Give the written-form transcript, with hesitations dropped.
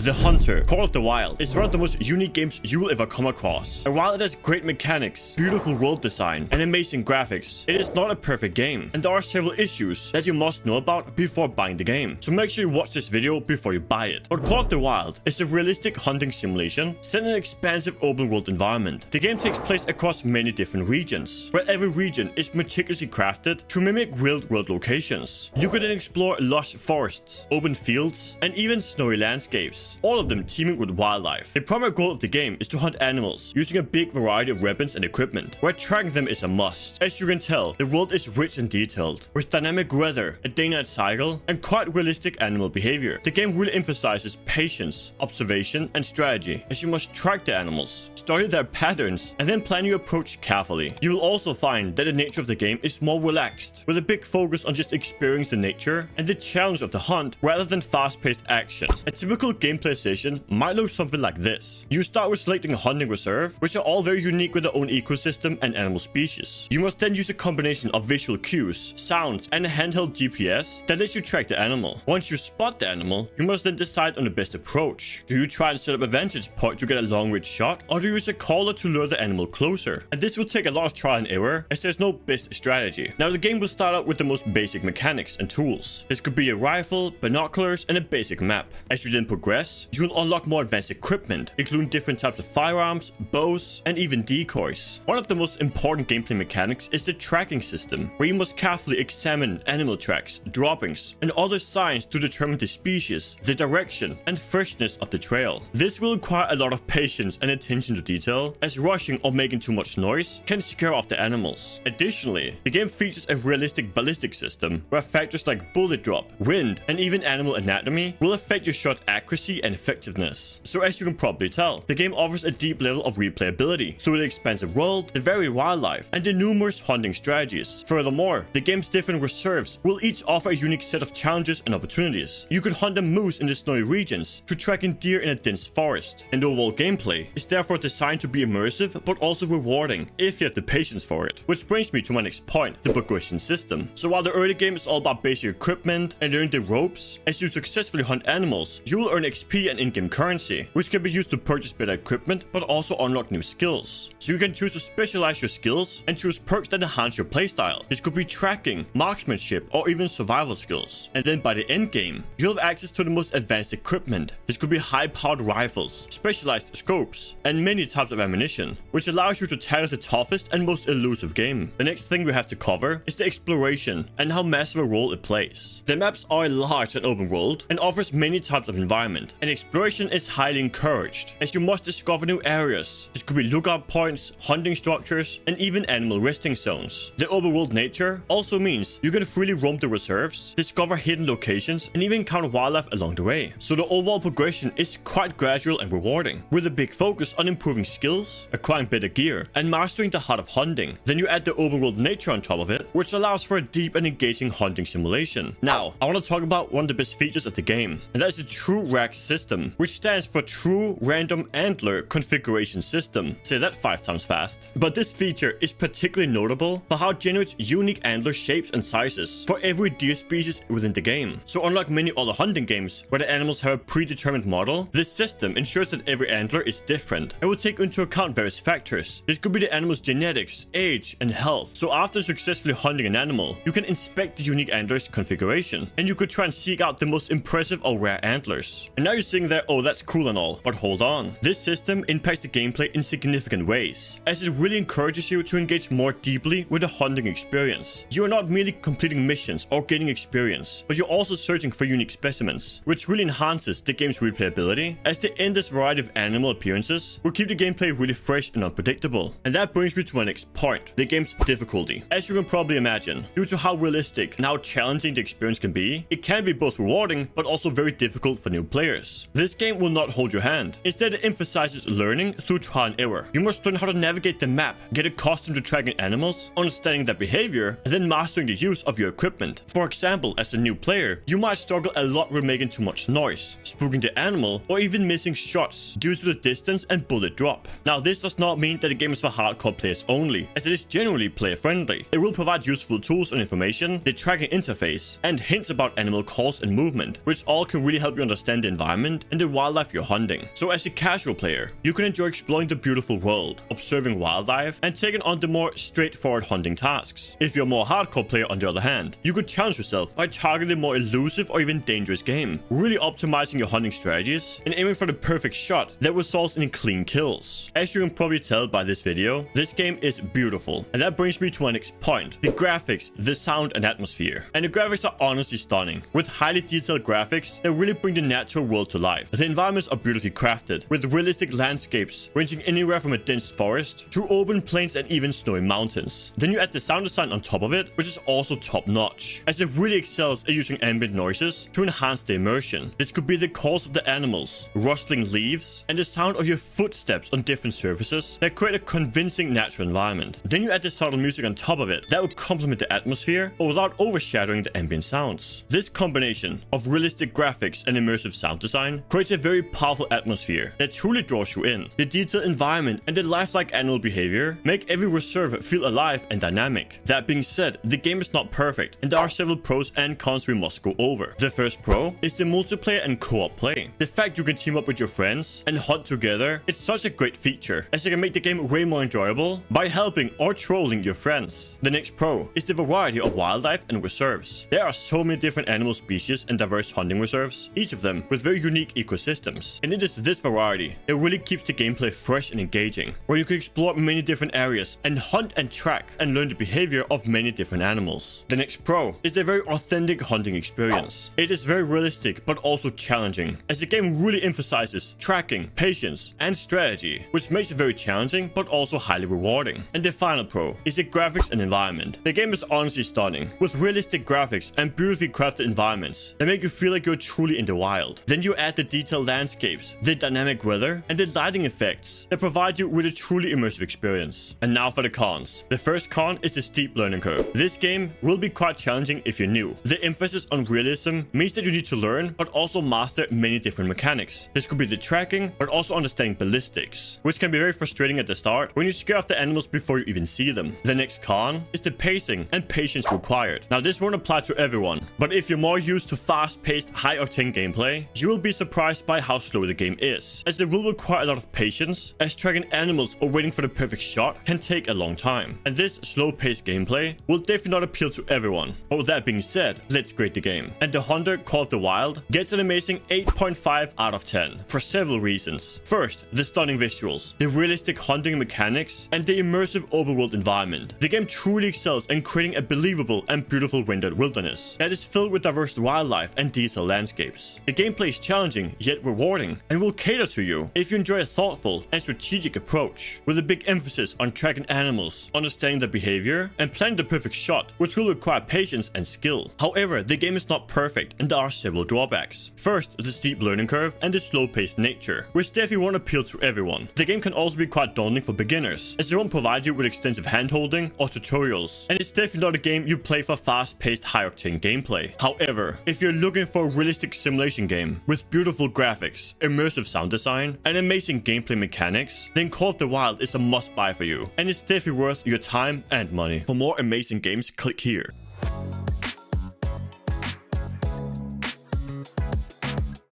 The Hunter, Call of the Wild, is one of the most unique games you will ever come across. And while it has great mechanics, beautiful world design, and amazing graphics, it is not a perfect game, and there are several issues that you must know about before buying the game. So make sure you watch this video before you buy it. But Call of the Wild is a realistic hunting simulation set in an expansive open world environment. The game takes place across many different regions, where every region is meticulously crafted to mimic real-world locations. You can then explore lush forests, open fields, and even snowy landscapes, all of them teeming with wildlife. The primary goal of the game is to hunt animals using a big variety of weapons and equipment, where tracking them is a must. As you can tell, the world is rich and detailed, with dynamic weather, a day-night cycle, and quite realistic animal behavior. The game really emphasizes patience, observation, and strategy, as you must track the animals, study their patterns, and then plan your approach carefully. You will also find that the nature of the game is more relaxed, with a big focus on just experiencing the nature and the challenge of the hunt rather than fast-paced action. A typical gameplay session might look something like this. You start with selecting a hunting reserve, which are all very unique with their own ecosystem and animal species. You must then use a combination of visual cues, sounds, and a handheld GPS that lets you track the animal. Once you spot the animal, you must then decide on the best approach. Do you try to set up a vantage point to get a long-range shot, or do you use a caller to lure the animal closer? And this will take a lot of trial and error, as there's no best strategy. Now, the game will start out with the most basic mechanics and tools. This could be a rifle, binoculars, and a basic map. As you then progress, you will unlock more advanced equipment, including different types of firearms, bows, and even decoys. One of the most important gameplay mechanics is the tracking system, where you must carefully examine animal tracks, droppings, and other signs to determine the species, the direction, and freshness of the trail. This will require a lot of patience and attention to detail, as rushing or making too much noise can scare off the animals. Additionally, the game features a realistic ballistic system, where factors like bullet drop, wind, and even animal anatomy will affect your shot accuracy and effectiveness. So as you can probably tell, the game offers a deep level of replayability through the expansive world, the varied wildlife, and the numerous hunting strategies. Furthermore, the game's different reserves will each offer a unique set of challenges and opportunities. You could hunt a moose in the snowy regions to tracking deer in a dense forest, and the overall gameplay is therefore designed to be immersive but also rewarding if you have the patience for it. Which brings me to my next point, the progression system. So while the early game is all about basic equipment and learning the ropes, as you successfully hunt animals, you will earn XP and in-game currency, which can be used to purchase better equipment but also unlock new skills. So you can choose to specialize your skills and choose perks that enhance your playstyle. This could be tracking, marksmanship, or even survival skills. And then by the end game, you'll have access to the most advanced equipment. This could be high-powered rifles, specialized scopes, and many types of ammunition, which allows you to tackle the toughest and most elusive game. The next thing we have to cover is the exploration and how massive a role it plays. The maps are a large and open world and offers many types of environment, and exploration is highly encouraged, as you must discover new areas. This could be lookout points, hunting structures, and even animal resting zones. The overworld nature also means you can freely roam the reserves, discover hidden locations, and even encounter wildlife along the way. So the overall progression is quite gradual and rewarding, with a big focus on improving skills, acquiring better gear, and mastering the art of hunting. Then you add the overworld nature on top of it, which allows for a deep and engaging hunting simulation. Now, I want to talk about one of the best features of the game, and that is the True RAG system, which stands for True Random Antler Configuration System. Say that 5 times fast. But this feature is particularly notable for how it generates unique antler shapes and sizes for every deer species within the game. So unlike many other hunting games where the animals have a predetermined model, this system ensures that every antler is different and will take into account various factors. This could be the animal's genetics, age, and health. So after successfully hunting an animal, you can inspect the unique antler's configuration, and you could try and seek out the most impressive or rare antlers. And now you're saying that, oh, that's cool and all, but hold on. This system impacts the gameplay in significant ways, as it really encourages you to engage more deeply with the hunting experience. You are not merely completing missions or gaining experience, but you're also searching for unique specimens, which really enhances the game's replayability, as the endless variety of animal appearances will keep the gameplay really fresh and unpredictable. And that brings me to my next point, the game's difficulty. As you can probably imagine, due to how realistic and how challenging the experience can be, it can be both rewarding but also very difficult for new players. This game will not hold your hand. Instead, it emphasizes learning through trial and error. You must learn how to navigate the map, get accustomed to tracking animals, understanding their behavior, and then mastering the use of your equipment. For example, as a new player, you might struggle a lot with making too much noise, spooking the animal, or even missing shots due to the distance and bullet drop. Now, this does not mean that the game is for hardcore players only, as it is generally player friendly. It will provide useful tools and information, the tracking interface, and hints about animal calls and movement, which all can really help you understand the environment environment and the wildlife you're hunting. So as a casual player, you can enjoy exploring the beautiful world, observing wildlife, and taking on the more straightforward hunting tasks. If you're a more hardcore player on the other hand, you could challenge yourself by targeting a more elusive or even dangerous game, really optimizing your hunting strategies and aiming for the perfect shot that results in clean kills. As you can probably tell by this video, this game is beautiful, and that brings me to my next point: the graphics, the sound and atmosphere. And the graphics are honestly stunning, with highly detailed graphics that really bring the natural world to life. The environments are beautifully crafted, with realistic landscapes ranging anywhere from a dense forest to open plains and even snowy mountains. Then you add the sound design on top of it, which is also top notch, as it really excels at using ambient noises to enhance the immersion. This could be the calls of the animals, rustling leaves, and the sound of your footsteps on different surfaces that create a convincing natural environment. Then you add the subtle music on top of it that will complement the atmosphere but without overshadowing the ambient sounds. This combination of realistic graphics and immersive sound design creates a very powerful atmosphere that truly draws you in. The detailed environment and the lifelike animal behavior make every reserve feel alive and dynamic. That being said, the game is not perfect, and there are several pros and cons we must go over. The first pro is the multiplayer and co-op play. The fact you can team up with your friends and hunt together, it's such a great feature, as it can make the game way more enjoyable by helping or trolling your friends. The next pro is the variety of wildlife and reserves. There are so many different animal species and diverse hunting reserves, each of them with very unique ecosystems. And it is this variety that really keeps the gameplay fresh and engaging, where you can explore many different areas and hunt and track and learn the behavior of many different animals. The next pro is the very authentic hunting experience. It is very realistic but also challenging, as the game really emphasizes tracking, patience, and strategy, which makes it very challenging but also highly rewarding. And the final pro is the graphics and environment. The game is honestly stunning, with realistic graphics and beautifully crafted environments that make you feel like you're truly in the wild. Then you add the detailed landscapes, the dynamic weather, and the lighting effects that provide you with a truly immersive experience. And now for the cons. The first con is the steep learning curve. This game will be quite challenging if you're new. The emphasis on realism means that you need to learn but also master many different mechanics. This could be the tracking, but also understanding ballistics, which can be very frustrating at the start when you scare off the animals before you even see them. The next con is the pacing and patience required. Now this won't apply to everyone, but if you're more used to fast-paced, high-octane gameplay, you will be surprised by how slow the game is, as it will require a lot of patience, as tracking animals or waiting for the perfect shot can take a long time. And this slow-paced gameplay will definitely not appeal to everyone. But with that being said, let's grade the game. And The Hunter Call of the Wild gets an amazing 8.5 out of 10 for several reasons. First, the stunning visuals, the realistic hunting mechanics, and the immersive overworld environment. The game truly excels in creating a believable and beautiful rendered wilderness that is filled with diverse wildlife and detailed landscapes. The gameplay is challenging yet rewarding and will cater to you if you enjoy a thoughtful and strategic approach, with a big emphasis on tracking animals, understanding their behavior, and planning the perfect shot, which will require patience and skill. However, the game is not perfect and there are several drawbacks. First, the steep learning curve and the slow-paced nature, which definitely won't appeal to everyone. The game can also be quite daunting for beginners, as it won't provide you with extensive handholding or tutorials, and it's definitely not a game you play for fast-paced, high-octane gameplay. However, if you're looking for a realistic simulation game with beautiful graphics, immersive sound design, and amazing gameplay mechanics, then Call of the Wild is a must-buy for you, and it's definitely worth your time and money. For more amazing games, click here.